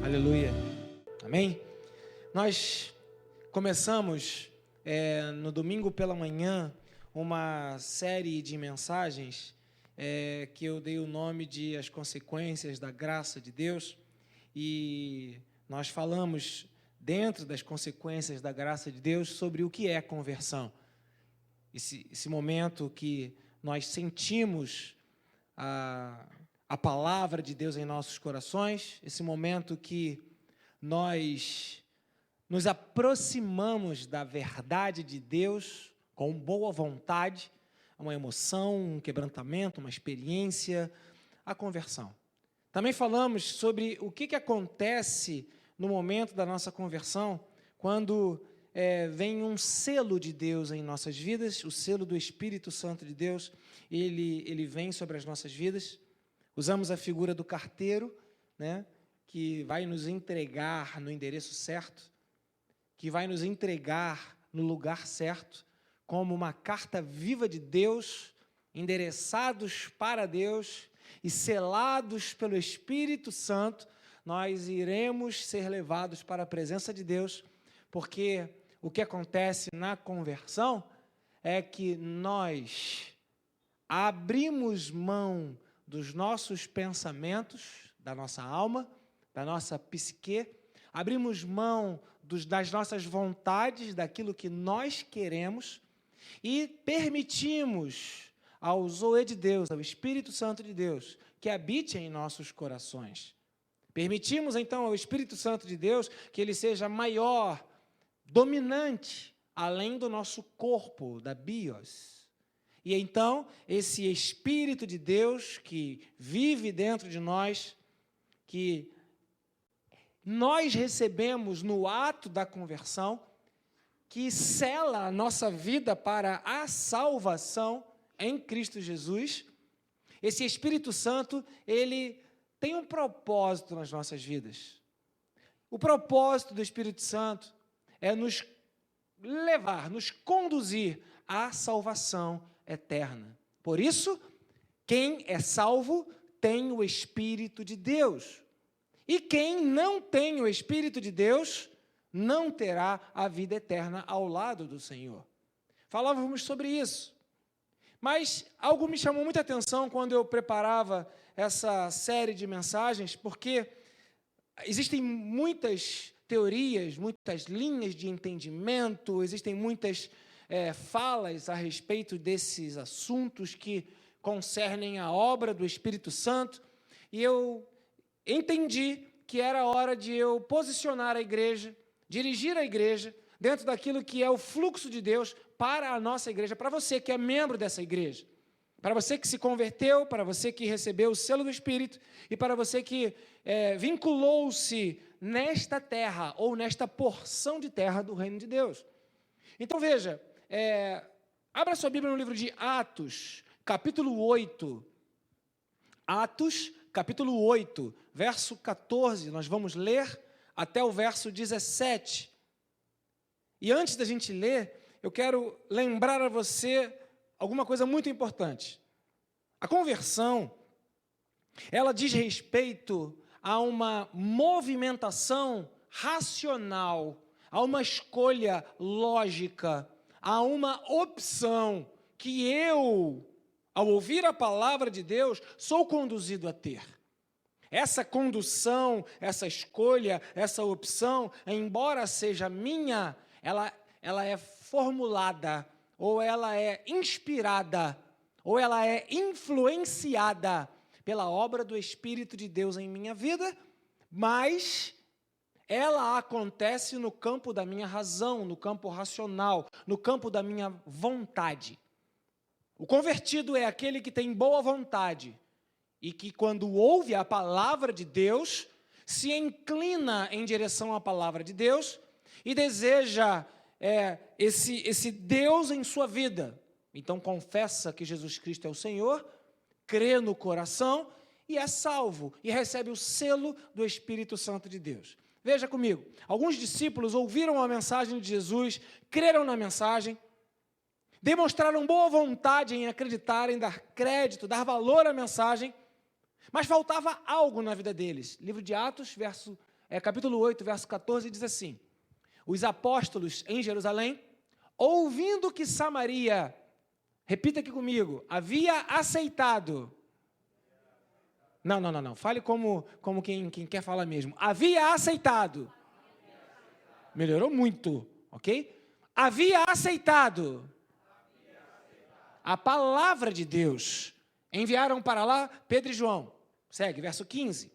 Aleluia. Amém? Nós começamos no domingo pela manhã uma série de mensagens que eu dei o nome de As Consequências da Graça de Deus, e nós falamos dentro das consequências da graça de Deus sobre o que é conversão. Esse momento que nós sentimos a palavra de Deus em nossos corações, esse momento que nós nos aproximamos da verdade de Deus com boa vontade, uma emoção, um quebrantamento, uma experiência, a conversão. Também falamos sobre o que acontece no momento da nossa conversão, quando vem um selo de Deus em nossas vidas, o selo do Espírito Santo de Deus, ele vem sobre as nossas vidas. Usamos a figura do carteiro, né, que vai nos entregar no endereço certo, que vai nos entregar no lugar certo, como uma carta viva de Deus, endereçados para Deus e selados pelo Espírito Santo, nós iremos ser levados para a presença de Deus, porque o que acontece na conversão é que nós abrimos mão dos nossos pensamentos, da nossa alma, da nossa psique, abrimos mão das nossas vontades, daquilo que nós queremos, e permitimos ao Zoe de Deus, ao Espírito Santo de Deus, que habite em nossos corações. Permitimos, então, ao Espírito Santo de Deus que ele seja maior, dominante, além do nosso corpo, da bios. E então, esse Espírito de Deus que vive dentro de nós, que nós recebemos no ato da conversão, que sela a nossa vida para a salvação em Cristo Jesus, esse Espírito Santo, ele tem um propósito nas nossas vidas. O propósito do Espírito Santo é nos levar, nos conduzir à salvação eterna. Por isso, quem é salvo tem o Espírito de Deus. E quem não tem o Espírito de Deus não terá a vida eterna ao lado do Senhor. Falávamos sobre isso. Mas algo me chamou muita atenção quando eu preparava essa série de mensagens, porque existem muitas teorias, muitas linhas de entendimento, existem muitas falas a respeito desses assuntos que concernem a obra do Espírito Santo, e eu entendi que era hora de eu posicionar a igreja, dirigir a igreja, dentro daquilo que é o fluxo de Deus para a nossa igreja, para você que é membro dessa igreja, para você que se converteu, para você que recebeu o selo do Espírito, e para você que vinculou-se nesta terra, ou nesta porção de terra do reino de Deus. Então, veja, abra sua Bíblia no livro de Atos, capítulo 8. Atos, capítulo 8, verso 14, nós vamos ler até o verso 17. E antes da gente ler, eu quero lembrar a você alguma coisa muito importante. A conversão, ela diz respeito a uma movimentação racional, a uma escolha lógica, a uma opção que eu, ao ouvir a palavra de Deus, sou conduzido a ter. Essa condução, essa escolha, essa opção, embora seja minha, ela é formulada, ou ela é inspirada, ou ela é influenciada pela obra do Espírito de Deus em minha vida, mas ela acontece no campo da minha razão, no campo racional, no campo da minha vontade. O convertido é aquele que tem boa vontade e que, quando ouve a palavra de Deus, se inclina em direção à palavra de Deus e deseja esse Deus em sua vida. Então, confessa que Jesus Cristo é o Senhor, crê no coração e é salvo, e recebe o selo do Espírito Santo de Deus. Veja comigo, alguns discípulos ouviram a mensagem de Jesus, creram na mensagem, demonstraram boa vontade em acreditar, em dar crédito, dar valor à mensagem, mas faltava algo na vida deles. Livro de Atos, capítulo 8, verso 14, diz assim: os apóstolos em Jerusalém, ouvindo que Samaria, repita aqui comigo, havia aceitado. Não. Fale como quem quer falar mesmo. Havia aceitado. Melhorou muito, ok? Havia aceitado a palavra de Deus. Enviaram para lá Pedro e João. Segue, verso 15.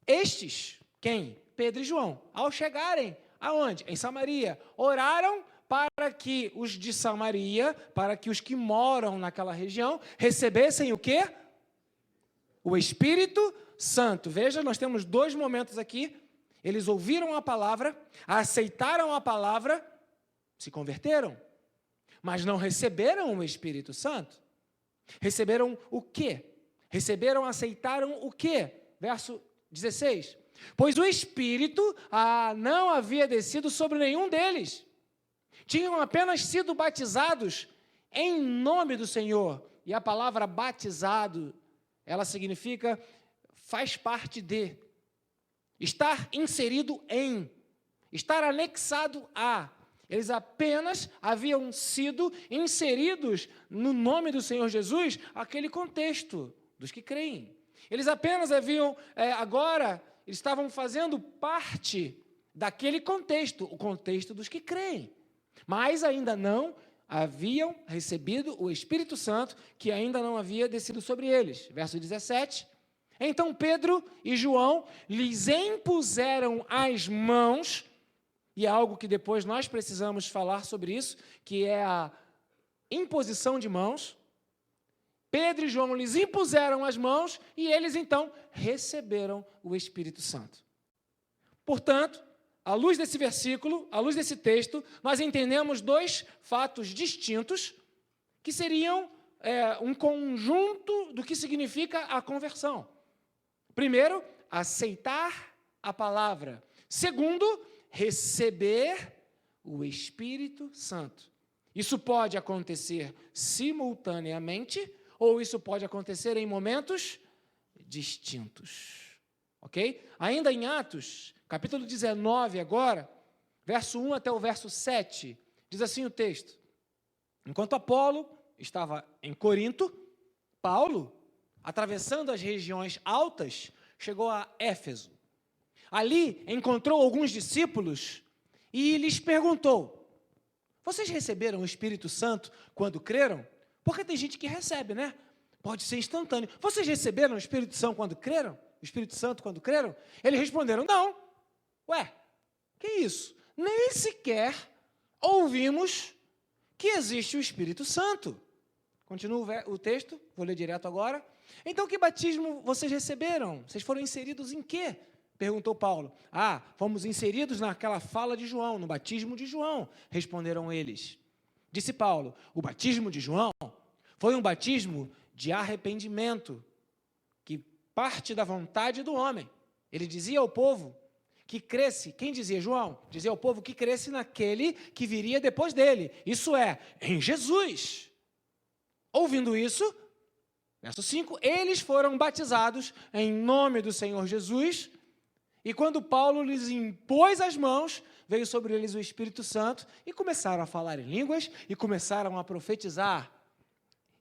Estes, quem? Pedro e João. Ao chegarem, aonde? Em Samaria, oraram para que os de Samaria, para que os que moram naquela região, recebessem o quê? O Espírito Santo. Veja, nós temos dois momentos aqui. Eles ouviram a palavra, aceitaram a palavra, se converteram, mas não receberam o Espírito Santo. Receberam o quê? Aceitaram o quê? Verso 16. Pois o Espírito não havia descido sobre nenhum deles. Tinham apenas sido batizados em nome do Senhor. E a palavra batizado, ela significa faz parte de, estar inserido em, estar anexado a. Eles apenas haviam sido inseridos no nome do Senhor Jesus, aquele contexto dos que creem. Eles apenas haviam, eles estavam fazendo parte daquele contexto, o contexto dos que creem. Mas ainda não haviam recebido o Espírito Santo, que ainda não havia descido sobre eles. Verso 17. Então Pedro e João lhes impuseram as mãos, e é algo que depois nós precisamos falar sobre isso, que é a imposição de mãos. Pedro e João lhes impuseram as mãos e eles então receberam o Espírito Santo. Portanto, à luz desse versículo, à luz desse texto, nós entendemos dois fatos distintos que seriam um conjunto do que significa a conversão. Primeiro, aceitar a palavra. Segundo, receber o Espírito Santo. Isso pode acontecer simultaneamente ou isso pode acontecer em momentos distintos. Ok? Ainda em Atos, capítulo 19 agora, verso 1 até o verso 7, diz assim o texto: enquanto Apolo estava em Corinto, Paulo, atravessando as regiões altas, chegou a Éfeso. Ali encontrou alguns discípulos e lhes perguntou: vocês receberam o Espírito Santo quando creram? Porque tem gente que recebe, né? Pode ser instantâneo. Vocês receberam o Espírito Santo quando creram? O Espírito Santo quando creram? Eles responderam: não. Ué, que isso? Nem sequer ouvimos que existe o Espírito Santo. Continua o texto, vou ler direto agora. Então, que batismo vocês receberam? Vocês foram inseridos em quê? Perguntou Paulo. Fomos inseridos naquela fala de João, no batismo de João, responderam eles. Disse Paulo: o batismo de João foi um batismo de arrependimento, que parte da vontade do homem. Ele dizia ao povo que cresce. Quem dizia? João. Dizia ao povo que cresce naquele que viria depois dele. Isso é, em Jesus. Ouvindo isso, verso 5, eles foram batizados em nome do Senhor Jesus, e quando Paulo lhes impôs as mãos, veio sobre eles o Espírito Santo, e começaram a falar em línguas, e começaram a profetizar.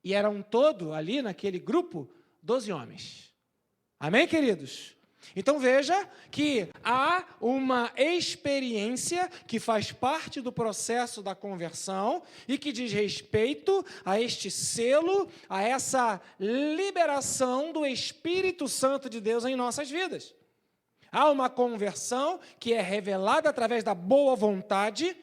E eram todo, ali naquele grupo, 12 homens. Amém, queridos? Então veja que há uma experiência que faz parte do processo da conversão e que diz respeito a este selo, a essa liberação do Espírito Santo de Deus em nossas vidas. Há uma conversão que é revelada através da boa vontade,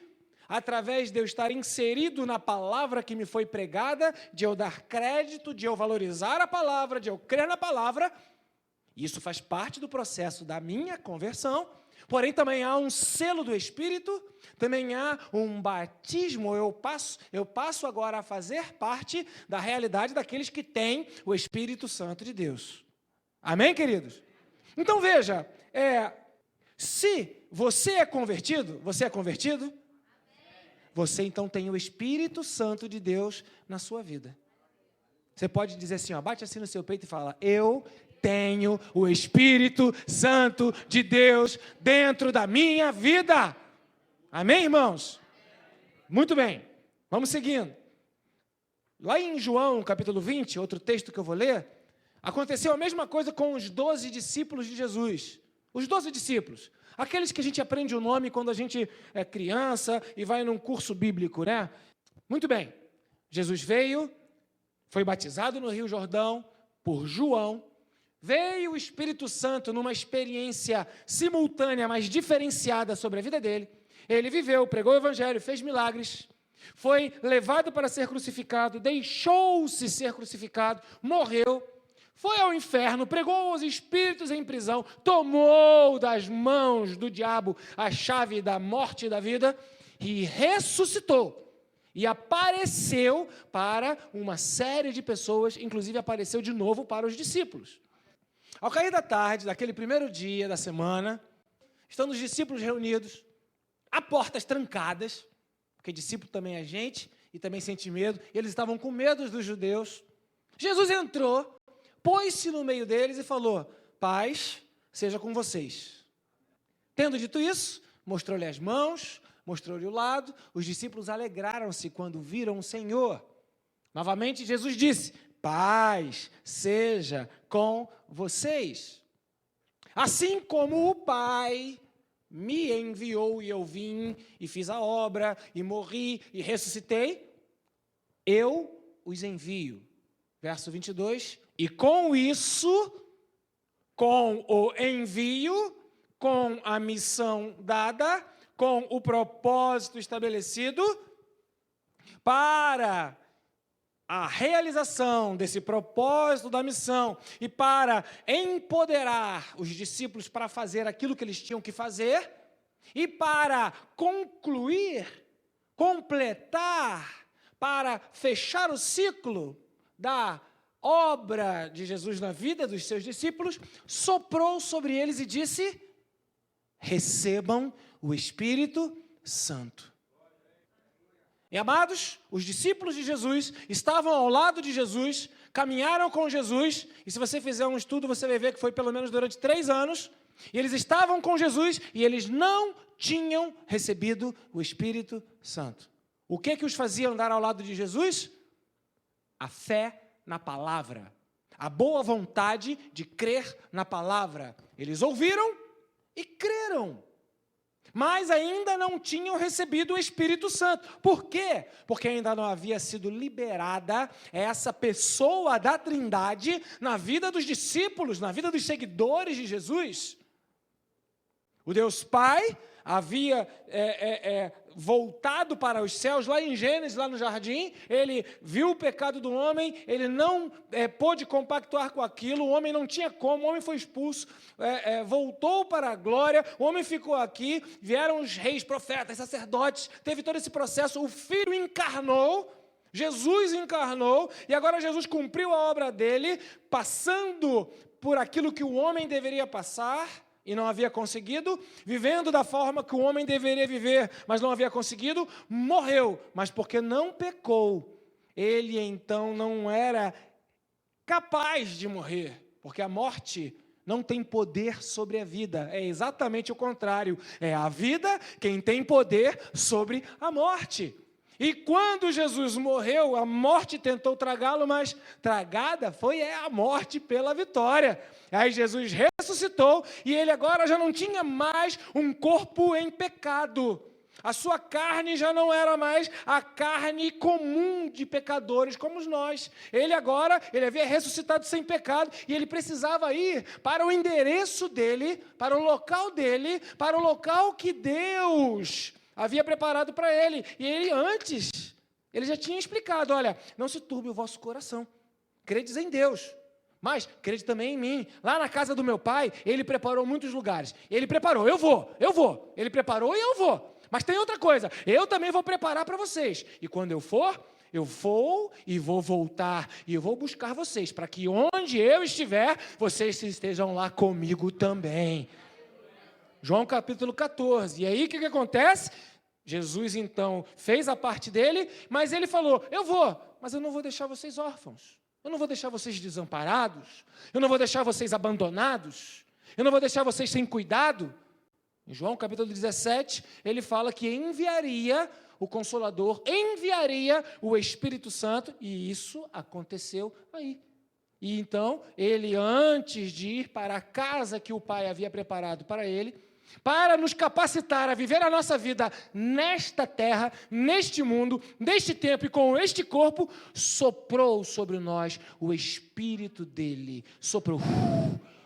através de eu estar inserido na palavra que me foi pregada, de eu dar crédito, de eu valorizar a palavra, de eu crer na palavra. Isso faz parte do processo da minha conversão, porém também há um selo do Espírito, também há um batismo, eu passo agora a fazer parte da realidade daqueles que têm o Espírito Santo de Deus. Amém, queridos? Então veja, se você é convertido, você então tem o Espírito Santo de Deus na sua vida. Você pode dizer assim, bate assim no seu peito e fala: eu tenho o Espírito Santo de Deus dentro da minha vida. Amém, irmãos? Muito bem, vamos seguindo. Lá em João, capítulo 20, outro texto que eu vou ler, aconteceu a mesma coisa com os 12 discípulos de Jesus. Os 12 discípulos, aqueles que a gente aprende o nome quando a gente é criança e vai num curso bíblico, né? Muito bem, Jesus veio, foi batizado no Rio Jordão por João, veio o Espírito Santo numa experiência simultânea, mas diferenciada sobre a vida dele. Ele viveu, pregou o evangelho, fez milagres, foi levado para ser crucificado, deixou-se ser crucificado, morreu, foi ao inferno, pregou os espíritos em prisão, tomou das mãos do diabo a chave da morte e da vida e ressuscitou. E apareceu para uma série de pessoas, inclusive apareceu de novo para os discípulos. Ao cair da tarde, daquele primeiro dia da semana, estando os discípulos reunidos, a portas trancadas, porque discípulo também é gente e também sente medo, e eles estavam com medo dos judeus. Jesus entrou, pôs-se no meio deles e falou: paz seja com vocês. Tendo dito isso, mostrou-lhe as mãos, mostrou-lhe o lado. Os discípulos alegraram-se quando viram o Senhor. Novamente Jesus disse: paz seja com vocês. Assim como o Pai me enviou e eu vim e fiz a obra e morri e ressuscitei, eu os envio. Verso 22, e com isso, com o envio, com a missão dada, com o propósito estabelecido, para a realização desse propósito da missão e para empoderar os discípulos para fazer aquilo que eles tinham que fazer e para concluir, completar, para fechar o ciclo da obra de Jesus na vida dos seus discípulos, soprou sobre eles e disse: recebam o Espírito Santo. E, amados, os discípulos de Jesus estavam ao lado de Jesus, caminharam com Jesus, e se você fizer um estudo, você vai ver que foi pelo menos durante 3 anos, e eles estavam com Jesus, e eles não tinham recebido o Espírito Santo. O que os fazia andar ao lado de Jesus? A fé na palavra, a boa vontade de crer na palavra. Eles ouviram e creram, mas ainda não tinham recebido o Espírito Santo. Por quê? Porque ainda não havia sido liberada essa pessoa da Trindade na vida dos discípulos, na vida dos seguidores de Jesus. O Deus Pai havia voltado para os céus, lá em Gênesis, lá no jardim. Ele viu o pecado do homem, ele não pôde compactuar com aquilo, o homem não tinha como, o homem foi expulso, voltou para a glória, o homem ficou aqui, vieram os reis, profetas, sacerdotes, teve todo esse processo, o Filho encarnou, Jesus encarnou, e agora Jesus cumpriu a obra dele, passando por aquilo que o homem deveria passar, e não havia conseguido, vivendo da forma que o homem deveria viver, mas não havia conseguido, morreu, mas porque não pecou, ele então não era capaz de morrer, porque a morte não tem poder sobre a vida, é exatamente o contrário, é a vida quem tem poder sobre a morte. E quando Jesus morreu, a morte tentou tragá-lo, mas tragada foi a morte pela vitória. Aí Jesus ressuscitou e ele agora já não tinha mais um corpo em pecado. A sua carne já não era mais a carne comum de pecadores como nós. Ele havia ressuscitado sem pecado e ele precisava ir para o endereço dele, para o local dele, para o local que Deus havia preparado para ele. E ele já tinha explicado: olha, não se turbe o vosso coração, credes em Deus, mas crede também em mim. Lá na casa do meu pai, ele preparou muitos lugares. Ele preparou, eu vou. Ele preparou e eu vou. Mas tem outra coisa, eu também vou preparar para vocês. E quando eu for, eu vou e vou voltar e eu vou buscar vocês, para que onde eu estiver, vocês estejam lá comigo também. João capítulo 14. E aí o que acontece? Jesus então fez a parte dele, mas ele falou: eu vou, mas eu não vou deixar vocês órfãos. Eu não vou deixar vocês desamparados. Eu não vou deixar vocês abandonados. Eu não vou deixar vocês sem cuidado. Em João capítulo 17, ele fala que enviaria o Consolador, enviaria o Espírito Santo, e isso aconteceu aí. E então, ele, antes de ir para a casa que o Pai havia preparado para ele, para nos capacitar a viver a nossa vida nesta terra, neste mundo, neste tempo e com este corpo, soprou sobre nós o Espírito dele, soprou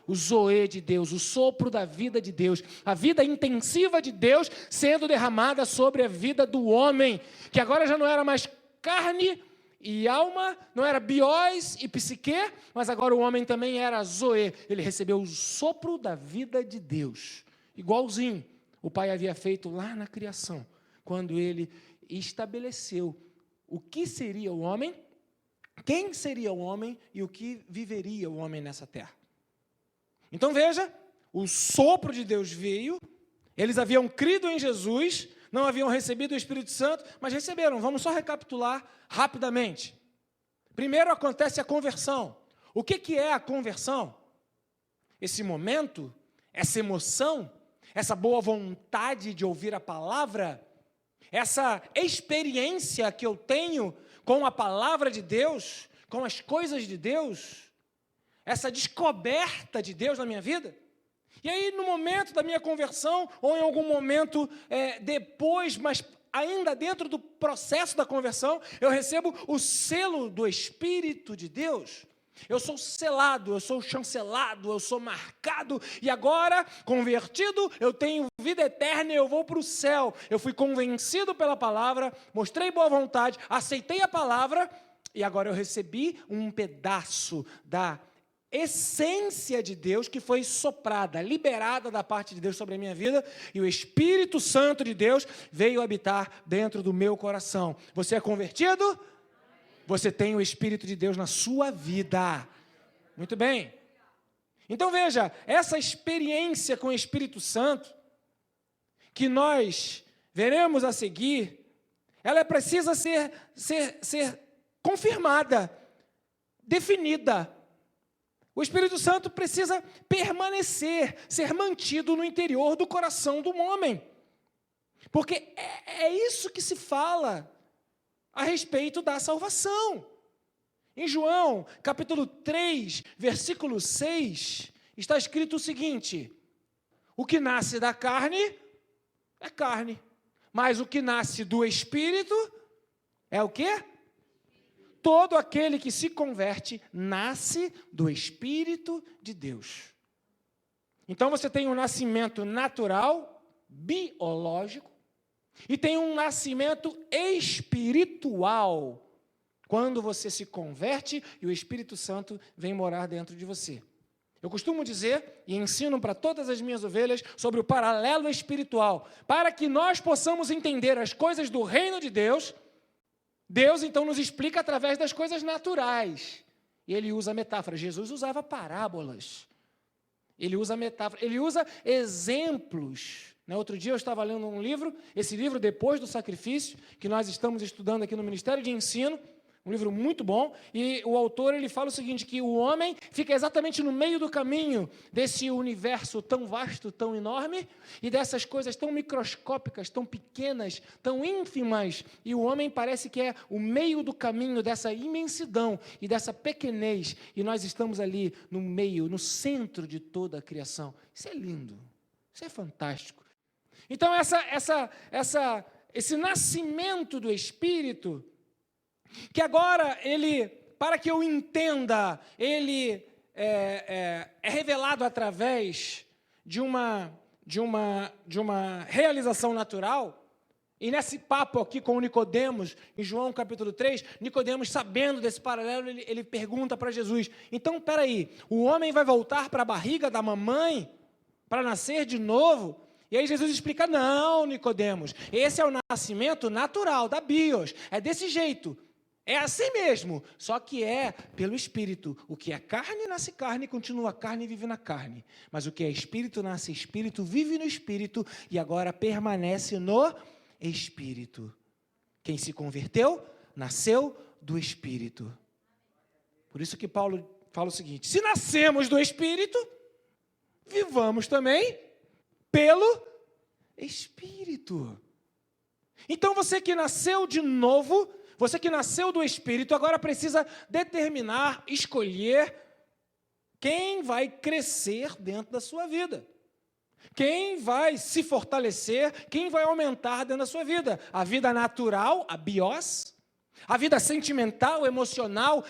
o zoe de Deus, o sopro da vida de Deus, a vida intensiva de Deus sendo derramada sobre a vida do homem, que agora já não era mais carne e alma, não era biós e psique, mas agora o homem também era zoe, ele recebeu o sopro da vida de Deus, igualzinho o Pai havia feito lá na criação, quando ele estabeleceu o que seria o homem, quem seria o homem e o que viveria o homem nessa terra. Então veja, o sopro de Deus veio, eles haviam crido em Jesus, não haviam recebido o Espírito Santo, mas receberam. Vamos só recapitular rapidamente. Primeiro acontece a conversão. O que é a conversão? Esse momento, essa emoção, essa boa vontade de ouvir a palavra, essa experiência que eu tenho com a palavra de Deus, com as coisas de Deus, essa descoberta de Deus na minha vida. E aí, no momento da minha conversão, ou em algum momento depois, mas ainda dentro do processo da conversão, eu recebo o selo do Espírito de Deus. Eu sou selado, eu sou chancelado, eu sou marcado, e agora, convertido, eu tenho vida eterna e eu vou para o céu. Eu fui convencido pela palavra, mostrei boa vontade, aceitei a palavra, e agora eu recebi um pedaço da essência de Deus que foi soprada, liberada da parte de Deus sobre a minha vida, e o Espírito Santo de Deus veio habitar dentro do meu coração. Você é convertido? Você tem o Espírito de Deus na sua vida. Muito bem. Então veja, essa experiência com o Espírito Santo, que nós veremos a seguir, ela precisa ser confirmada, definida. O Espírito Santo precisa permanecer, ser mantido no interior do coração do homem. Porque é isso que se fala a respeito da salvação. Em João, capítulo 3, versículo 6, está escrito o seguinte: o que nasce da carne é carne, mas o que nasce do Espírito é o quê? Todo aquele que se converte nasce do Espírito de Deus. Então você tem um nascimento natural, biológico, e tem um nascimento espiritual, quando você se converte e o Espírito Santo vem morar dentro de você. Eu costumo dizer, e ensino para todas as minhas ovelhas, sobre o paralelo espiritual, para que nós possamos entender as coisas do reino de Deus. Deus, então, nos explica através das coisas naturais. E ele usa metáforas. Jesus usava parábolas. Ele usa metáforas. Ele usa exemplos. Outro dia eu estava lendo um livro, esse livro Depois do Sacrifício, que nós estamos estudando aqui no Ministério de Ensino, um livro muito bom, e o autor ele fala o seguinte, que o homem fica exatamente no meio do caminho desse universo tão vasto, tão enorme, e dessas coisas tão microscópicas, tão pequenas, tão ínfimas, e o homem parece que é o meio do caminho dessa imensidão e dessa pequenez, e nós estamos ali no meio, no centro de toda a criação. Isso é lindo, isso é fantástico. Então esse nascimento do Espírito, que agora ele, para que eu entenda, ele é revelado através de uma realização natural. E nesse papo aqui com Nicodemos, em João capítulo 3, Nicodemos, sabendo desse paralelo, ele pergunta para Jesus: então, peraí, o homem vai voltar para a barriga da mamãe para nascer de novo? E aí Jesus explica: não, Nicodemos, esse é o nascimento natural, da bios, é desse jeito. É assim mesmo, só que é pelo Espírito. O que é carne, nasce carne, continua carne e vive na carne. Mas o que é Espírito, nasce Espírito, vive no Espírito e agora permanece no Espírito. Quem se converteu, nasceu do Espírito. Por isso que Paulo fala o seguinte: se nascemos do Espírito, vivamos também pelo Espírito. Então você que nasceu de novo, você que nasceu do Espírito, agora precisa determinar, escolher quem vai crescer dentro da sua vida. Quem vai se fortalecer, quem vai aumentar dentro da sua vida. A vida natural, a bios, a vida sentimental, emocional,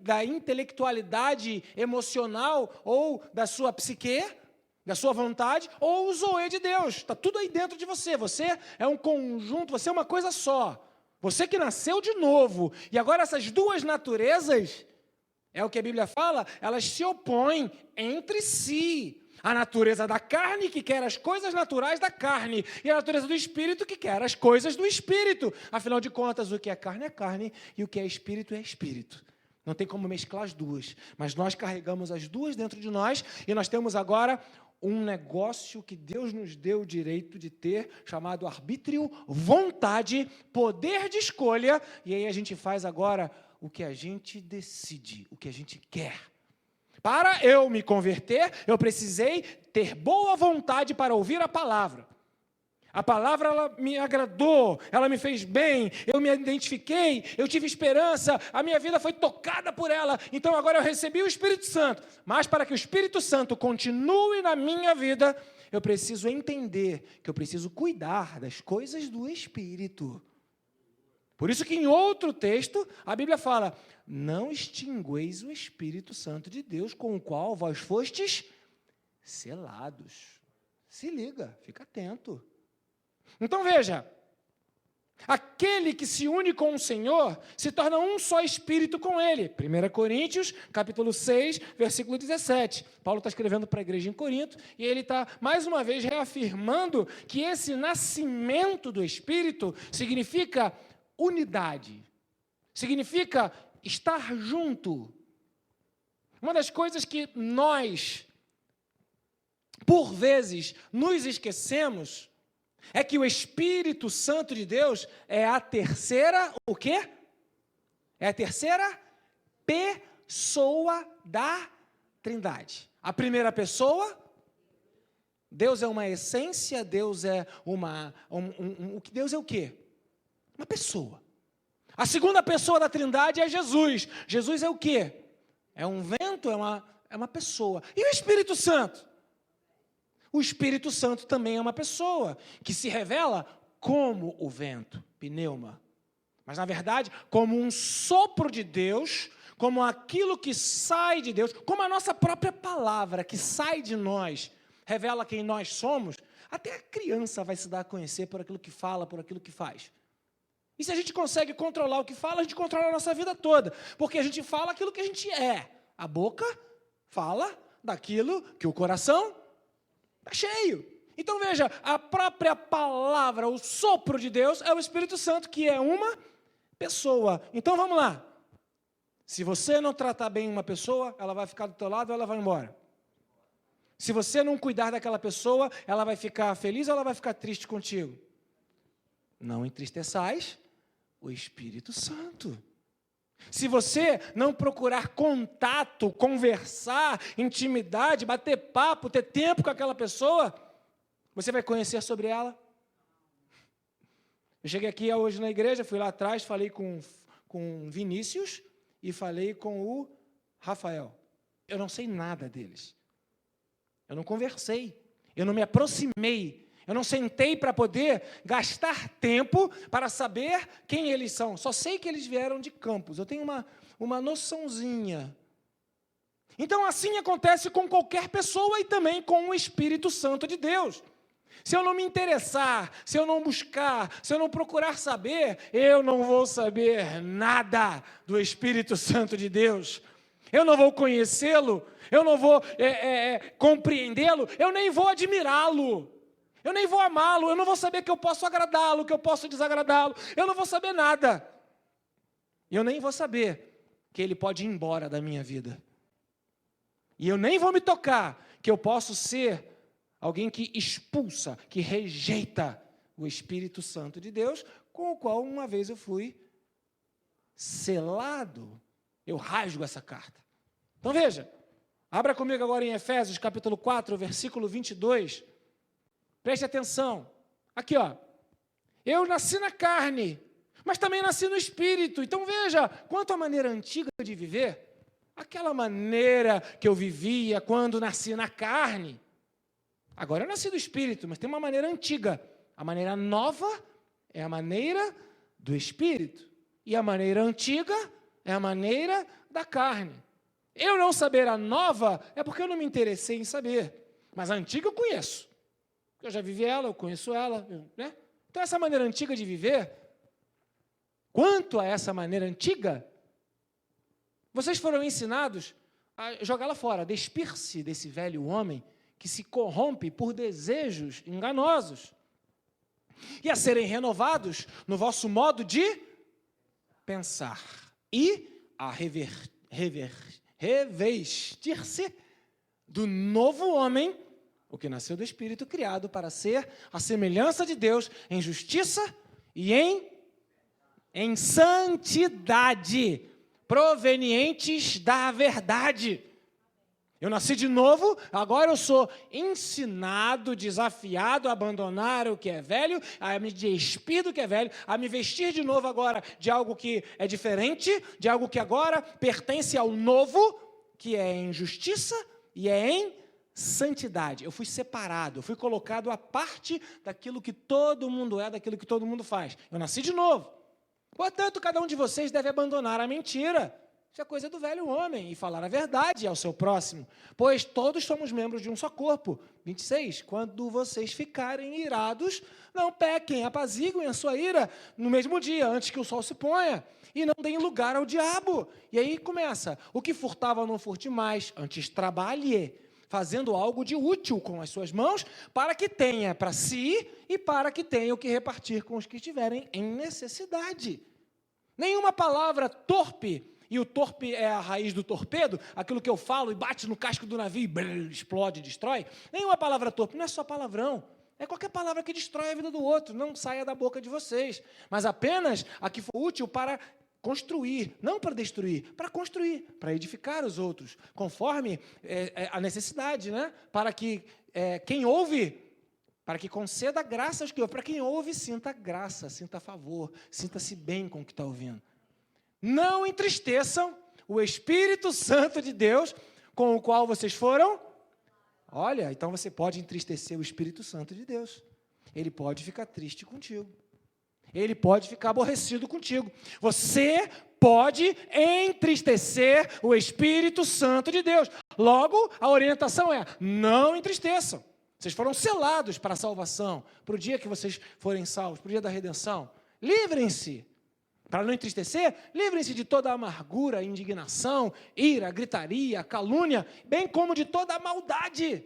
da intelectualidade emocional ou da sua psique, da sua vontade, ou o zoe de Deus. Está tudo aí dentro de você. Você é um conjunto, você é uma coisa só. Você que nasceu de novo. E agora essas duas naturezas, é o que a Bíblia fala, elas se opõem entre si. A natureza da carne, que quer as coisas naturais da carne, e a natureza do Espírito, que quer as coisas do Espírito. Afinal de contas, o que é carne, e o que é Espírito. Não tem como mesclar as duas, mas nós carregamos as duas dentro de nós, e nós temos agora um negócio que Deus nos deu o direito de ter, chamado arbítrio, vontade, poder de escolha, e aí a gente faz agora o que a gente decide, o que a gente quer. Para eu me converter, eu precisei ter boa vontade para ouvir a palavra. A palavra, ela me agradou, ela me fez bem, eu me identifiquei, eu tive esperança, a minha vida foi tocada por ela. Então agora eu recebi o Espírito Santo. Mas para que o Espírito Santo continue na minha vida, eu preciso entender que eu preciso cuidar das coisas do Espírito. Por isso que em outro texto, a Bíblia fala: não extingueis o Espírito Santo de Deus, com o qual vós fostes selados. Se liga, fica atento. Então veja, aquele que se une com o Senhor, se torna um só Espírito com Ele. 1 Coríntios, capítulo 6, versículo 17. Paulo está escrevendo para a igreja em Corinto, e ele está, mais uma vez, reafirmando que esse nascimento do Espírito significa unidade, significa estar junto. Uma das coisas que nós, por vezes, nos esquecemos é que o Espírito Santo de Deus é a terceira, o quê? É a terceira pessoa da Trindade. A primeira pessoa, Deus é uma essência, Deus é Deus é o quê? Uma pessoa. A segunda pessoa da Trindade é Jesus. Jesus é o quê? É um vento, é uma pessoa. E o Espírito Santo? O Espírito Santo também é uma pessoa, que se revela como o vento, pneuma. Mas, na verdade, como um sopro de Deus, como aquilo que sai de Deus, como a nossa própria palavra que sai de nós, revela quem nós somos. Até a criança vai se dar a conhecer por aquilo que fala, por aquilo que faz. E se a gente consegue controlar o que fala, a gente controla a nossa vida toda. Porque a gente fala aquilo que a gente é. A boca fala daquilo que o coração está cheio. Então veja, a própria palavra, o sopro de Deus é o Espírito Santo, que é uma pessoa. Então vamos lá. Se você não tratar bem uma pessoa, ela vai ficar do teu lado ou ela vai embora. Se você não cuidar daquela pessoa, ela vai ficar feliz ou ela vai ficar triste contigo? Não entristeçais o Espírito Santo. Se você não procurar contato, conversar, intimidade, bater papo, ter tempo com aquela pessoa, você vai conhecer sobre ela? Eu cheguei aqui hoje na igreja, fui lá atrás, falei com Vinícius e falei com o Rafael. Eu não sei nada deles. Eu não conversei, eu não me aproximei. Eu não sentei para poder gastar tempo para saber quem eles são. Só sei que eles vieram de Campos. Eu tenho uma noçãozinha. Então, assim acontece com qualquer pessoa e também com o Espírito Santo de Deus. Se eu não me interessar, se eu não buscar, se eu não procurar saber, eu não vou saber nada do Espírito Santo de Deus. Eu não vou conhecê-lo, eu não vou compreendê-lo, eu nem vou admirá-lo. Eu nem vou amá-lo, eu não vou saber que eu posso agradá-lo, que eu posso desagradá-lo, eu não vou saber nada. Eu nem vou saber que ele pode ir embora da minha vida. E eu nem vou me tocar que eu posso ser alguém que expulsa, que rejeita o Espírito Santo de Deus, com o qual uma vez eu fui selado. eu rasgo essa carta. Então veja, abra comigo agora em Efésios, capítulo 4, versículo 22. Preste atenção. Aqui, ó. Eu nasci na carne, mas também nasci no espírito. Então veja, quanto à maneira antiga de viver, aquela maneira que eu vivia quando nasci na carne, agora eu nasci do espírito, mas tem uma maneira antiga. A maneira nova é a maneira do espírito. E a maneira antiga é a maneira da carne. Eu não saber a nova é porque eu não me interessei em saber. Mas a antiga eu conheço. Eu já vivi ela, eu conheço ela, né? Então, essa maneira antiga de viver, quanto a essa maneira antiga, vocês foram ensinados a jogá-la fora, a despir-se desse velho homem que se corrompe por desejos enganosos e a serem renovados no vosso modo de pensar e a revestir-se do novo homem, o que nasceu do Espírito, criado para ser a semelhança de Deus em justiça e em santidade, provenientes da verdade. Eu nasci de novo, agora eu sou ensinado, desafiado a abandonar o que é velho, a me despir do que é velho, a me vestir de novo agora de algo que é diferente, de algo que agora pertence ao novo, que é em justiça e é em santidade. Eu fui separado, eu fui colocado à parte daquilo que todo mundo é, daquilo que todo mundo faz. Eu nasci de novo. Portanto, cada um de vocês deve abandonar a mentira. Isso é coisa do velho homem, e falar a verdade ao seu próximo, pois todos somos membros de um só corpo. 26, quando vocês ficarem irados, não pequem, apaziguem a sua ira no mesmo dia, antes que o sol se ponha, e não deem lugar ao diabo. E aí começa, o que furtava não furte mais, antes trabalhe, fazendo algo de útil com as suas mãos, para que tenha para si e para que tenha o que repartir com os que estiverem em necessidade. Nenhuma palavra torpe, e o torpe é a raiz do torpedo, aquilo que eu falo e bate no casco do navio e brrr, explode, destrói. Nenhuma palavra torpe, não é só palavrão, é qualquer palavra que destrói a vida do outro, não saia da boca de vocês, mas apenas a que for útil para construir, não para destruir, para construir, para edificar os outros, conforme a necessidade, né? Para que quem ouve, para que conceda graça aos que ouvem, para quem ouve, sinta graça, sinta favor, sinta-se bem com o que está ouvindo. Não entristeçam o Espírito Santo de Deus, com o qual vocês foram. Olha, então você pode entristecer o Espírito Santo de Deus. Ele pode ficar triste contigo. Ele pode ficar aborrecido contigo. Você pode entristecer o Espírito Santo de Deus. Logo, a orientação é: não entristeçam. Vocês foram selados para a salvação, para o dia que vocês forem salvos, para o dia da redenção. Livrem-se. Para não entristecer, livrem-se de toda amargura, indignação, ira, gritaria, calúnia, bem como de toda a maldade.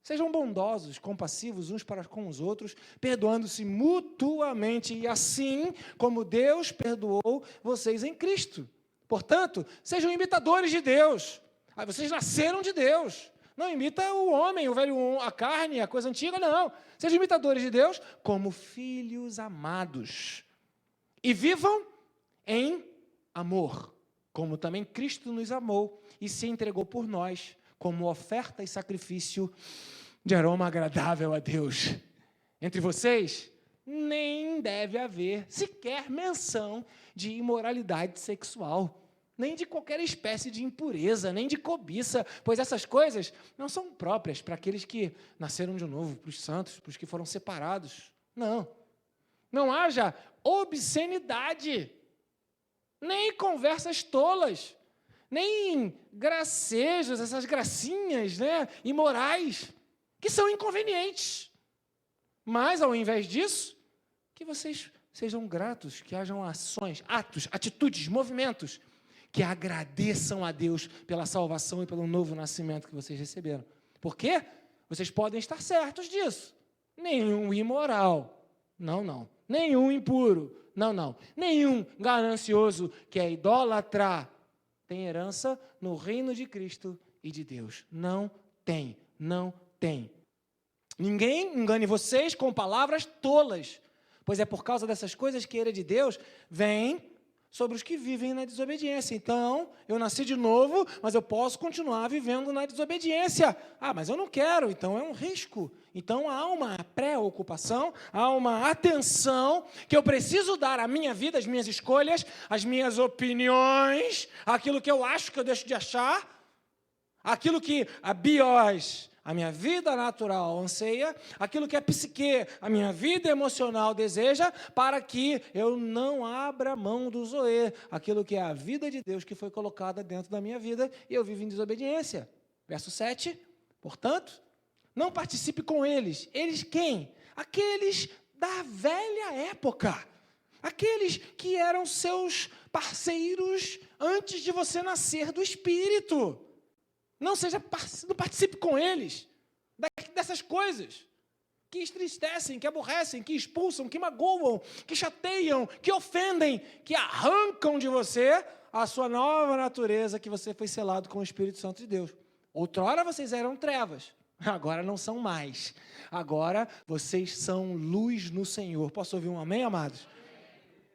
Sejam bondosos, compassivos uns para com os outros, perdoando-se mutuamente, e assim como Deus perdoou vocês em Cristo. Portanto, sejam imitadores de Deus. Vocês nasceram de Deus. Não imita o homem, o velho, a carne, a coisa antiga, não. Sejam imitadores de Deus como filhos amados. E vivam em amor, como também Cristo nos amou e se entregou por nós, como oferta e sacrifício de aroma agradável a Deus. Entre vocês, nem deve haver sequer menção de imoralidade sexual, nem de qualquer espécie de impureza, nem de cobiça, pois essas coisas não são próprias para aqueles que nasceram de novo, para os santos, para os que foram separados. Não. Não haja obscenidade, nem conversas tolas, nem gracejos, essas gracinhas, né, imorais, que são inconvenientes. Mas, ao invés disso, que vocês sejam gratos, que hajam ações, atos, atitudes, movimentos, que agradeçam a Deus pela salvação e pelo novo nascimento que vocês receberam. Por quê? Vocês podem estar certos disso. Nenhum imoral, não. Nenhum impuro, não. Nenhum ganancioso que é idólatra tem herança no reino de Cristo e de Deus. Não tem. Ninguém engane vocês com palavras tolas, pois é por causa dessas coisas que a ira de Deus vem sobre os que vivem na desobediência. Então, eu nasci de novo, mas eu posso continuar vivendo na desobediência. Ah, mas eu não quero, então é um risco. Então, há uma preocupação, há uma atenção que eu preciso dar à minha vida, às minhas escolhas, às minhas opiniões, aquilo que eu acho que eu deixo de achar, aquilo que a bios, a minha vida natural, anseia, aquilo que a psique, a minha vida emocional, deseja, para que eu não abra mão do zoe, aquilo que é a vida de Deus que foi colocada dentro da minha vida e eu vivo em desobediência. Verso 7, portanto, não participe com eles. Eles quem? Aqueles da velha época, aqueles que eram seus parceiros antes de você nascer do Espírito. Não participe com eles dessas coisas que entristecem, que aborrecem, que expulsam, que magoam, que chateiam, que ofendem, que arrancam de você a sua nova natureza que você foi selado com o Espírito Santo de Deus. Outrora vocês eram trevas, agora não são mais. Agora vocês são luz no Senhor. Posso ouvir um amém, amados?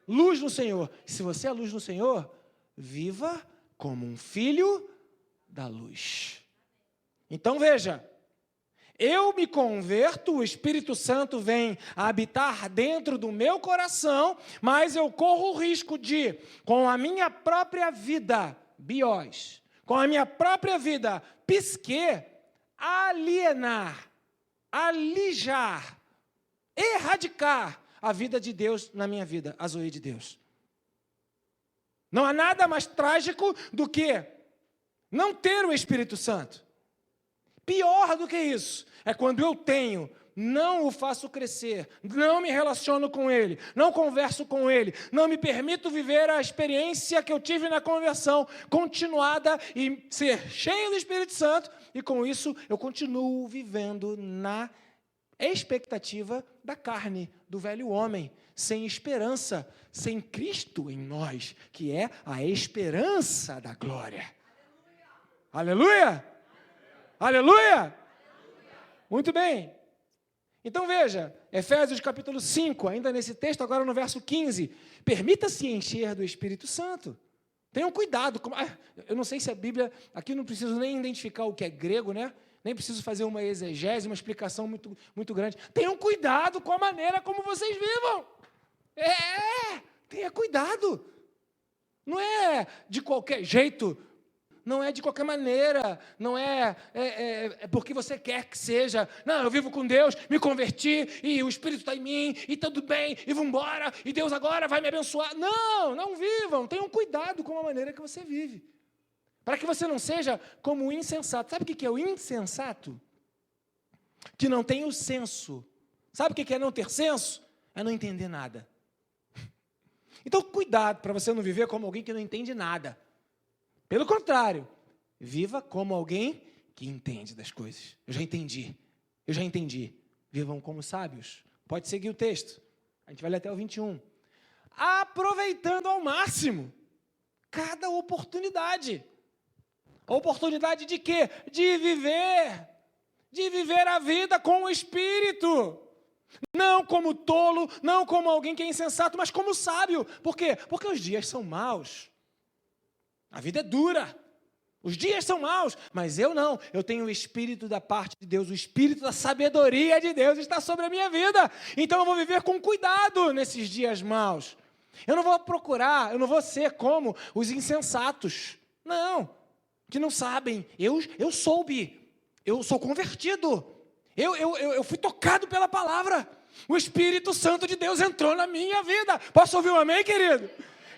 Luz no Senhor. Se você é luz no Senhor, viva como um filho da luz. Então veja, eu me converto, o Espírito Santo vem habitar dentro do meu coração, mas eu corro o risco de, com a minha própria vida, bios, com a minha própria vida, psique, alienar, alijar, erradicar a vida de Deus na minha vida, a zoe de Deus. Não há nada mais trágico do que não ter o Espírito Santo. Pior do que isso, é quando eu tenho, não o faço crescer, não me relaciono com ele, não converso com ele, não me permito viver a experiência que eu tive na conversão, continuada e ser cheio do Espírito Santo, e com isso eu continuo vivendo na expectativa da carne, do velho homem, sem esperança, sem Cristo em nós, que é a esperança da glória. Aleluia! Aleluia! Muito bem. Então veja, Efésios capítulo 5, ainda nesse texto, agora no verso 15. Permita-se encher do Espírito Santo. Tenham cuidado. Eu não sei se a Bíblia, aqui não preciso nem identificar o que é grego, né? Nem preciso fazer uma exegese, uma explicação muito, muito grande. Tenham cuidado com a maneira como vocês vivam. Tenha cuidado. Não é de qualquer jeito. Não é de qualquer maneira, não é porque você quer que seja. Não, eu vivo com Deus, me converti, e o Espírito está em mim, e tudo bem, e vamos embora, e Deus agora vai me abençoar. Não, não vivam, tenham cuidado com a maneira que você vive. Para que você não seja como o insensato. Sabe o que é o insensato? Que não tem o senso. Sabe o que é não ter senso? É não entender nada. Então, cuidado para você não viver como alguém que não entende nada. Pelo contrário, viva como alguém que entende das coisas. Eu já entendi. Vivam como sábios. Pode seguir o texto. A gente vai ler até o 21. Aproveitando ao máximo cada oportunidade. Oportunidade de quê? De viver a vida com o Espírito. Não como tolo, não como alguém que é insensato, mas como sábio. Por quê? Porque os dias são maus. A vida é dura, os dias são maus, mas eu não, eu tenho o Espírito da parte de Deus, o Espírito da sabedoria de Deus está sobre a minha vida, então eu vou viver com cuidado nesses dias maus, eu não vou ser como os insensatos, não, que não sabem, eu soube, eu sou convertido, eu fui tocado pela palavra, o Espírito Santo de Deus entrou na minha vida, posso ouvir um amém, querido?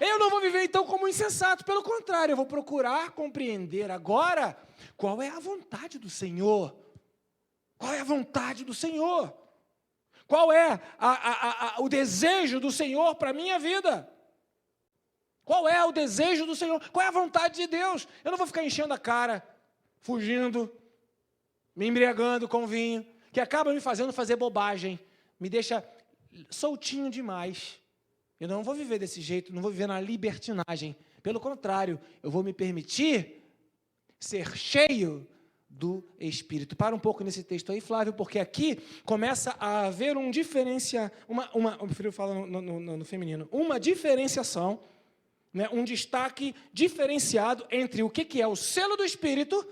Eu não vou viver, então, como insensato. Pelo contrário, eu vou procurar compreender agora qual é a vontade do Senhor. Qual é a vontade do Senhor? Qual é o desejo do Senhor para a minha vida? Qual é o desejo do Senhor? Qual é a vontade de Deus? Eu não vou ficar enchendo a cara, fugindo, me embriagando com vinho, que acaba me fazendo fazer bobagem, me deixa soltinho demais. Eu não vou viver desse jeito, não vou viver na libertinagem. Pelo contrário, eu vou me permitir ser cheio do Espírito. Para um pouco nesse texto aí, Flávio, porque aqui começa a haver eu prefiro falar no feminino, uma diferenciação né, um destaque diferenciado entre o que é o selo do Espírito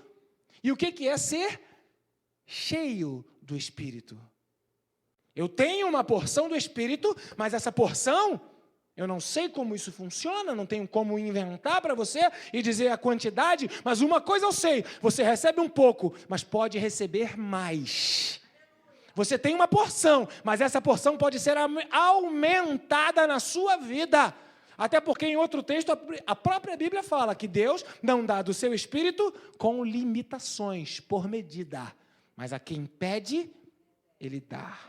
e o que é ser cheio do Espírito. Eu tenho uma porção do Espírito, mas essa porção, eu não sei como isso funciona, não tenho como inventar para você e dizer a quantidade, mas uma coisa eu sei, você recebe um pouco, mas pode receber mais. Você tem uma porção, mas essa porção pode ser aumentada na sua vida. Até porque em outro texto a própria Bíblia fala que Deus não dá do seu Espírito com limitações, por medida. Mas a quem pede, Ele dá.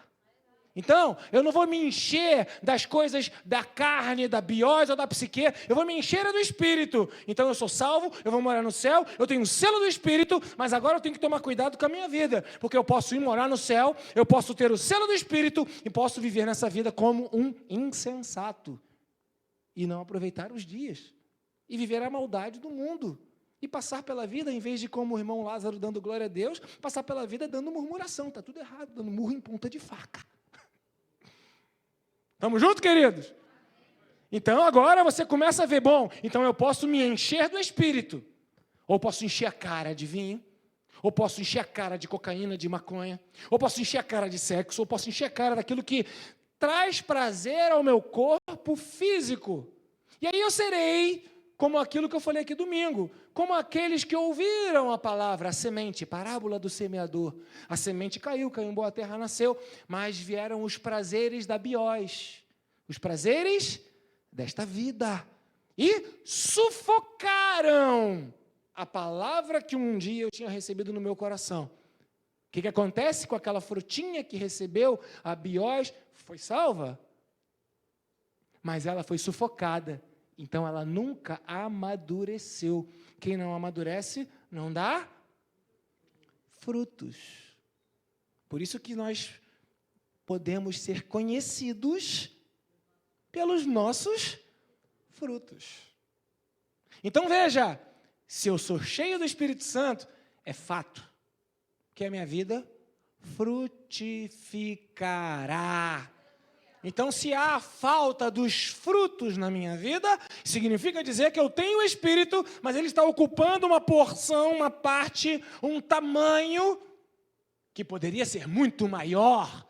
Então, eu não vou me encher das coisas da carne, da biose ou da psique, eu vou me encher do Espírito. Então, eu sou salvo, eu vou morar no céu, eu tenho o selo do Espírito, mas agora eu tenho que tomar cuidado com a minha vida, porque eu posso ir morar no céu, eu posso ter o selo do Espírito e posso viver nessa vida como um insensato e não aproveitar os dias e viver a maldade do mundo. E passar pela vida, em vez de como o irmão Lázaro dando glória a Deus, passar pela vida dando murmuração. Está tudo errado, dando murro em ponta de faca. Estamos juntos, queridos? Então, agora você começa a ver, bom, então eu posso me encher do Espírito. Ou posso encher a cara de vinho. Ou posso encher a cara de cocaína, de maconha. Ou posso encher a cara de sexo. Ou posso encher a cara daquilo que traz prazer ao meu corpo físico. E aí eu serei como aquilo que eu falei aqui domingo, como aqueles que ouviram a palavra, a semente, parábola do semeador. A semente caiu em boa terra, nasceu, mas vieram os prazeres da biós, os prazeres desta vida, e sufocaram a palavra que um dia eu tinha recebido no meu coração. O que acontece com aquela frutinha que recebeu, a biós, foi salva, mas ela foi sufocada. Então, ela nunca amadureceu. Quem não amadurece, não dá frutos. Por isso que nós podemos ser conhecidos pelos nossos frutos. Então, veja, se eu sou cheio do Espírito Santo, é fato que a minha vida frutificará. Então, se há falta dos frutos na minha vida, significa dizer que eu tenho o Espírito, mas ele está ocupando uma porção, uma parte, um tamanho que poderia ser muito maior.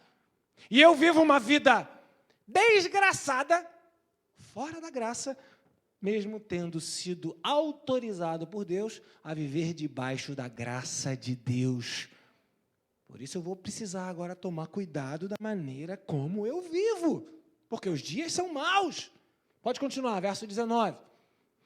E eu vivo uma vida desgraçada, fora da graça, mesmo tendo sido autorizado por Deus a viver debaixo da graça de Deus. Por isso eu vou precisar agora tomar cuidado da maneira como eu vivo, porque os dias são maus. Pode continuar, verso 19.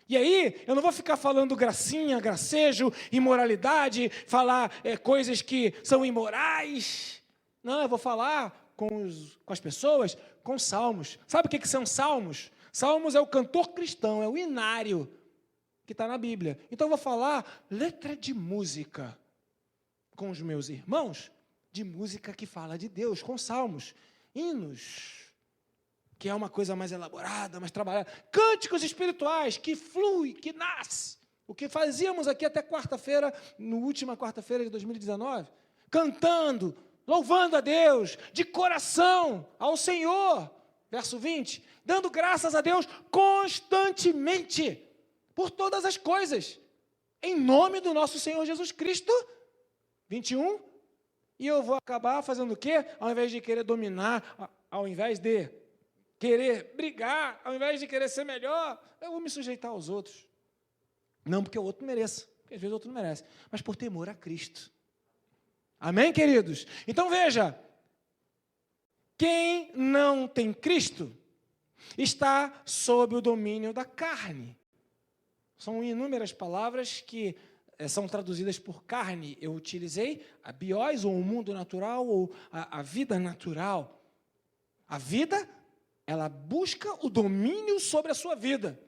E aí, eu não vou ficar falando gracinha, gracejo, imoralidade, falar coisas que são imorais. Não, eu vou falar com as pessoas com salmos. Sabe o que são salmos? Salmos é o cantor cristão, é o inário que está na Bíblia. Então eu vou falar letra de música com os meus irmãos, de música que fala de Deus, com salmos, hinos, que é uma coisa mais elaborada, mais trabalhada, cânticos espirituais, que flui, que nasce, o que fazíamos aqui até quarta-feira, na última quarta-feira de 2019, cantando, louvando a Deus, de coração ao Senhor, verso 20, dando graças a Deus constantemente, por todas as coisas, em nome do nosso Senhor Jesus Cristo, 21, e eu vou acabar fazendo o quê? Ao invés de querer dominar, ao invés de querer brigar, ao invés de querer ser melhor, eu vou me sujeitar aos outros. Não porque o outro mereça, porque às vezes o outro não merece, mas por temor a Cristo. Amém, queridos? Então veja, quem não tem Cristo está sob o domínio da carne. São inúmeras palavras que são traduzidas por carne. Eu utilizei a biós, ou o mundo natural, ou a vida natural. A vida, ela busca o domínio sobre a sua vida.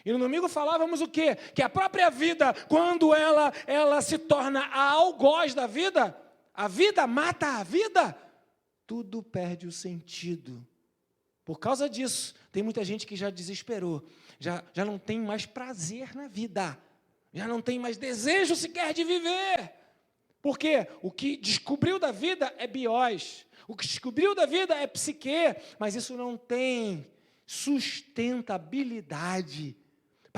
E no domingo falávamos o quê? Que a própria vida, quando ela se torna a algoz da vida, a vida mata a vida, tudo perde o sentido. Por causa disso, tem muita gente que já desesperou, já não tem mais prazer na vida, já não tem mais desejo sequer de viver. Porque o que descobriu da vida é biós, o que descobriu da vida é psique, mas isso não tem sustentabilidade.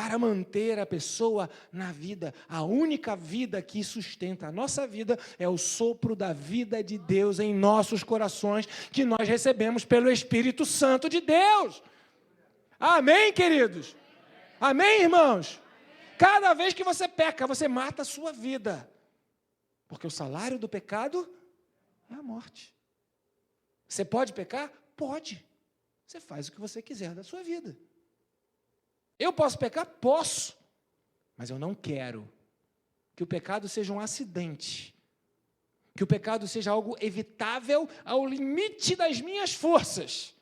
para manter a pessoa na vida. A única vida que sustenta a nossa vida é o sopro da vida de Deus em nossos corações, que nós recebemos pelo Espírito Santo de Deus. Amém, queridos? Amém, irmãos? Cada vez que você peca, você mata a sua vida. Porque o salário do pecado é a morte. Você pode pecar? Pode. Você faz o que você quiser da sua vida. Eu posso pecar? Posso. Mas eu não quero que o pecado seja um acidente. Que o pecado seja algo evitável ao limite das minhas forças.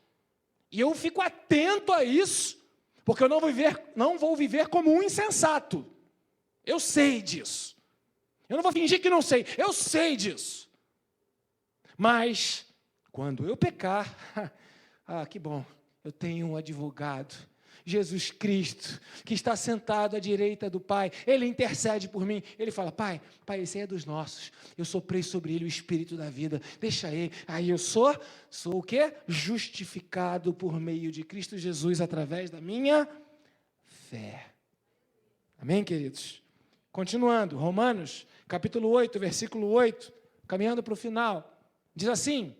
E eu fico atento a isso, porque eu não vou viver como um insensato. Eu sei disso. Eu não vou fingir que não sei. Eu sei disso. Mas, quando eu pecar, que bom, eu tenho um advogado, Jesus Cristo, que está sentado à direita do Pai. Ele intercede por mim. Ele fala, Pai, esse aí é dos nossos. Eu soprei sobre ele o Espírito da vida. Deixa ele. Aí eu sou o quê? Justificado por meio de Cristo Jesus, através da minha fé. Amém, queridos? Continuando, Romanos, capítulo 8, versículo 8, caminhando para o final. Diz assim,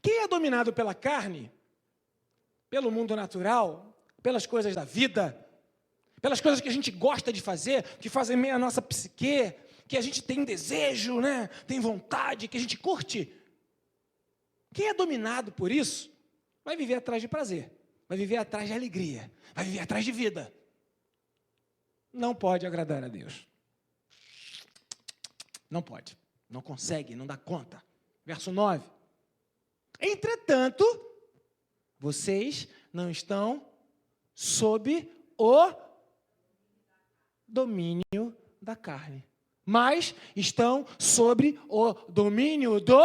quem é dominado pela carne, pelo mundo natural, pelas coisas da vida, pelas coisas que a gente gosta de fazer, que fazem meio a nossa psique, que a gente tem desejo, né? Tem vontade, que a gente curte. Quem é dominado por isso, vai viver atrás de prazer, vai viver atrás de alegria, vai viver atrás de vida. Não pode agradar a Deus. Não pode, não consegue, não dá conta. Verso 9. Entretanto, vocês não estão sob o domínio da carne, mas estão sobre o domínio do...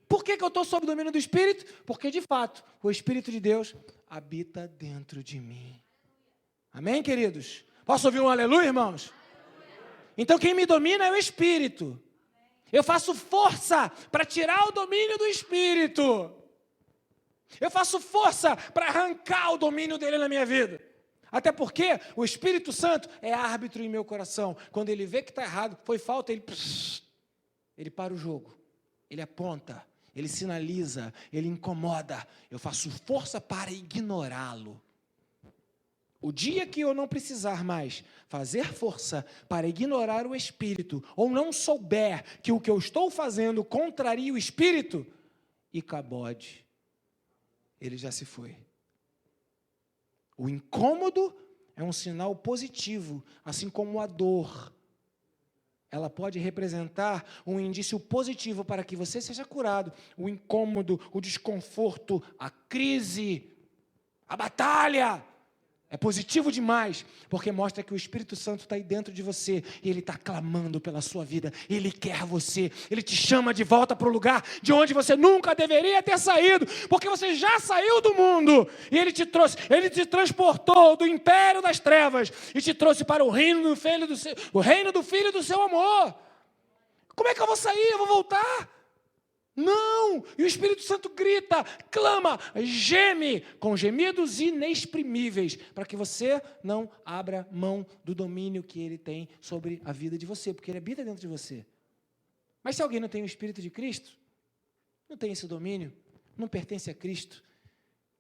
Por que eu estou sob o domínio do Espírito? Porque, de fato, o Espírito de Deus habita dentro de mim. Amém, queridos? Posso ouvir um aleluia, irmãos? Então, quem me domina é o Espírito. Eu faço força para tirar o domínio do Espírito. Eu faço força para arrancar o domínio dele na minha vida. Até porque o Espírito Santo é árbitro em meu coração. Quando ele vê que está errado, foi falta, ele para o jogo. Ele aponta, ele sinaliza, ele incomoda. Eu faço força para ignorá-lo. O dia que eu não precisar mais fazer força para ignorar o Espírito, ou não souber que o que eu estou fazendo contraria o Espírito, e cabode, ele já se foi. O incômodo é um sinal positivo, assim como a dor. Ela pode representar um indício positivo para que você seja curado. O incômodo, o desconforto, a crise, a batalha. É positivo demais, porque mostra que o Espírito Santo está aí dentro de você, e ele está clamando pela sua vida, ele quer você, ele te chama de volta para o lugar de onde você nunca deveria ter saído, porque você já saiu do mundo, e ele te trouxe, ele te transportou do império das trevas, e te trouxe para o reino do Filho do seu amor. Como é que eu vou sair? Eu vou voltar? Não! E o Espírito Santo grita, clama, geme com gemidos inexprimíveis, para que você não abra mão do domínio que ele tem sobre a vida de você, porque ele habita dentro de você. Mas se alguém não tem o Espírito de Cristo, não tem esse domínio, não pertence a Cristo,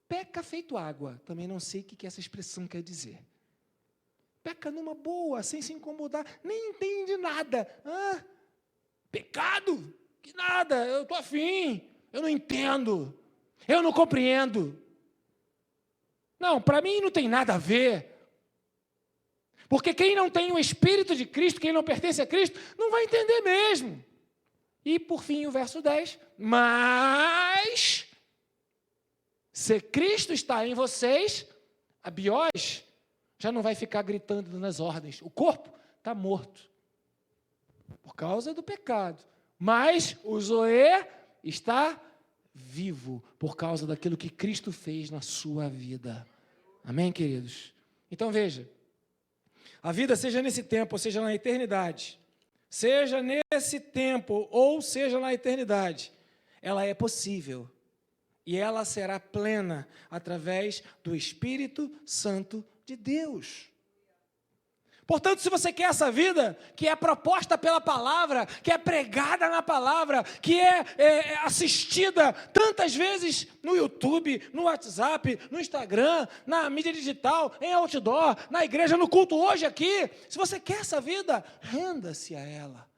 peca feito água. Também não sei o que essa expressão quer dizer. Peca numa boa, sem se incomodar, nem entende nada. Pecado? Que nada, eu estou afim, eu não entendo, eu não compreendo. Não, para mim não tem nada a ver. Porque quem não tem o Espírito de Cristo, quem não pertence a Cristo, não vai entender mesmo. E por fim o verso 10, mas se Cristo está em vocês, a biós já não vai ficar gritando nas ordens. O corpo está morto por causa do pecado. Mas o Zoe está vivo por causa daquilo que Cristo fez na sua vida. Amém, queridos? Então veja, a vida seja nesse tempo, ou seja na eternidade, seja nesse tempo, ou seja na eternidade, ela é possível. E ela será plena através do Espírito Santo de Deus. Portanto, se você quer essa vida que é proposta pela palavra, que é pregada na palavra, que é assistida tantas vezes no YouTube, no WhatsApp, no Instagram, na mídia digital, em outdoor, na igreja, no culto hoje aqui, se você quer essa vida, renda-se a ela.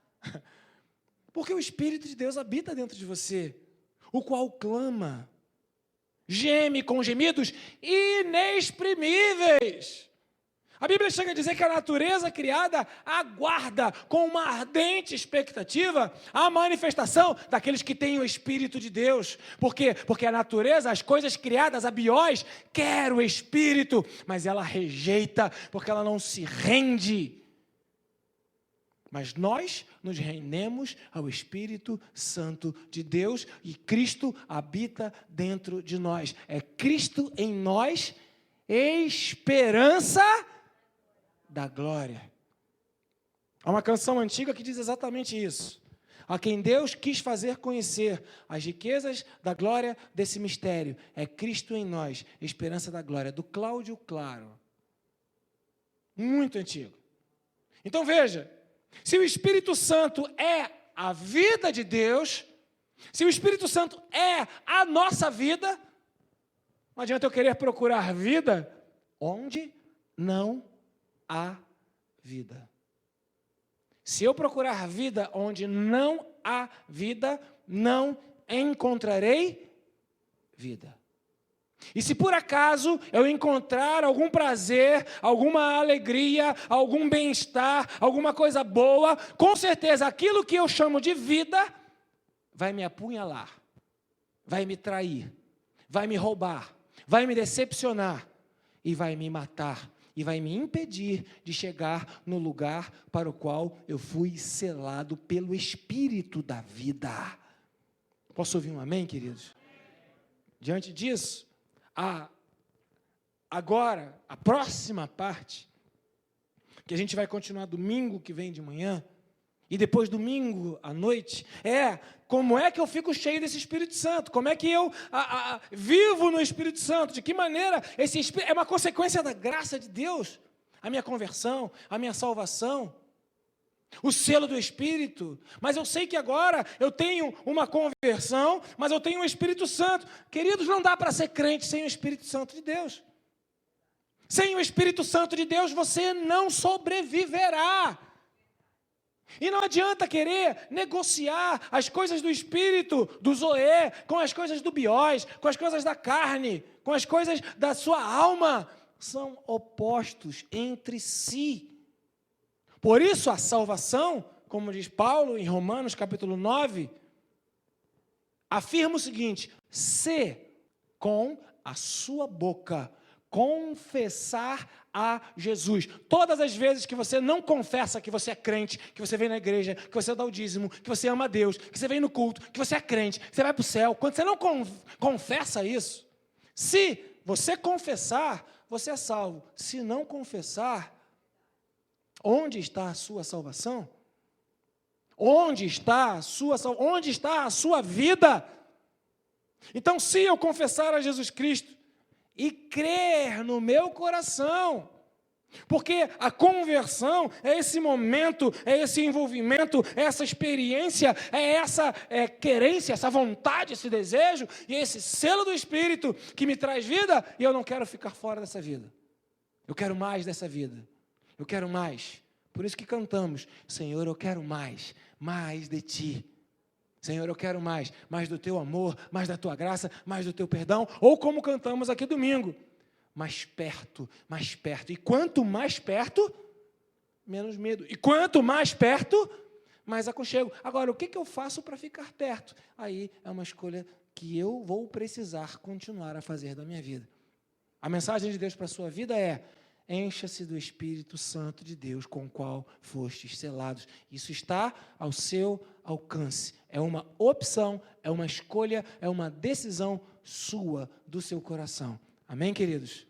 Porque o Espírito de Deus habita dentro de você, o qual clama, geme com gemidos inexprimíveis. A Bíblia chega a dizer que a natureza criada aguarda com uma ardente expectativa a manifestação daqueles que têm o Espírito de Deus. Por quê? Porque a natureza, as coisas criadas, a biós, quer o Espírito, mas ela rejeita, porque ela não se rende. Mas nós nos rendemos ao Espírito Santo de Deus e Cristo habita dentro de nós. É Cristo em nós, esperança da glória. Há uma canção antiga que diz exatamente isso. A quem Deus quis fazer conhecer as riquezas da glória desse mistério. É Cristo em nós, esperança da glória. Do Cláudio Claro. Muito antigo. Então veja, se o Espírito Santo é a vida de Deus, se o Espírito Santo é a nossa vida, não adianta eu querer procurar vida onde não há vida. Se eu procurar vida onde não há vida, não encontrarei vida. E se por acaso eu encontrar algum prazer, alguma alegria, algum bem-estar, alguma coisa boa, com certeza aquilo que eu chamo de vida vai me apunhalar, vai me trair, vai me roubar, vai me decepcionar e vai me matar. E vai me impedir de chegar no lugar para o qual eu fui selado pelo Espírito da vida. Posso ouvir um amém, queridos? Diante disso, agora, a próxima parte, que a gente vai continuar domingo que vem de manhã, e depois domingo à noite, como é que eu fico cheio desse Espírito Santo? Como é que eu vivo no Espírito Santo? De que maneira esse Espírito é uma consequência da graça de Deus? A minha conversão, a minha salvação, o selo do Espírito. Mas eu sei que agora eu tenho uma conversão, mas eu tenho o Espírito Santo. Queridos, não dá para ser crente sem o Espírito Santo de Deus. Sem o Espírito Santo de Deus, você não sobreviverá. E não adianta querer negociar as coisas do Espírito, do Zoé, com as coisas do biós, com as coisas da carne, com as coisas da sua alma. São opostos entre si. Por isso a salvação, como diz Paulo em Romanos capítulo 9, afirma o seguinte: se com a sua boca confessar a Jesus. Todas as vezes que você não confessa que você é crente, que você vem na igreja, que você dá o dízimo, que você ama a Deus, que você vem no culto, que você é crente, que você vai para o céu, quando você não confessa isso, se você confessar, você é salvo. Se não confessar, onde está a sua salvação? Onde está a sua vida? Então, se eu confessar a Jesus Cristo e crer no meu coração, porque a conversão é esse momento, é esse envolvimento, é essa experiência, é essa querência, essa vontade, esse desejo, e esse selo do Espírito que me traz vida, e eu não quero ficar fora dessa vida. Eu quero mais dessa vida. Eu quero mais. Por isso que cantamos: Senhor, eu quero mais de Ti. Senhor, eu quero mais do Teu amor, mais da Tua graça, mais do Teu perdão, ou como cantamos aqui domingo, mais perto, e quanto mais perto, menos medo, e quanto mais perto, mais aconchego. Agora, o que eu faço para ficar perto? Aí é uma escolha que eu vou precisar continuar a fazer da minha vida. A mensagem de Deus para a sua vida é: encha-se do Espírito Santo de Deus, com o qual fostes selados. Isso está ao seu alcance. É uma opção, é uma escolha, é uma decisão sua, do seu coração. Amém, queridos?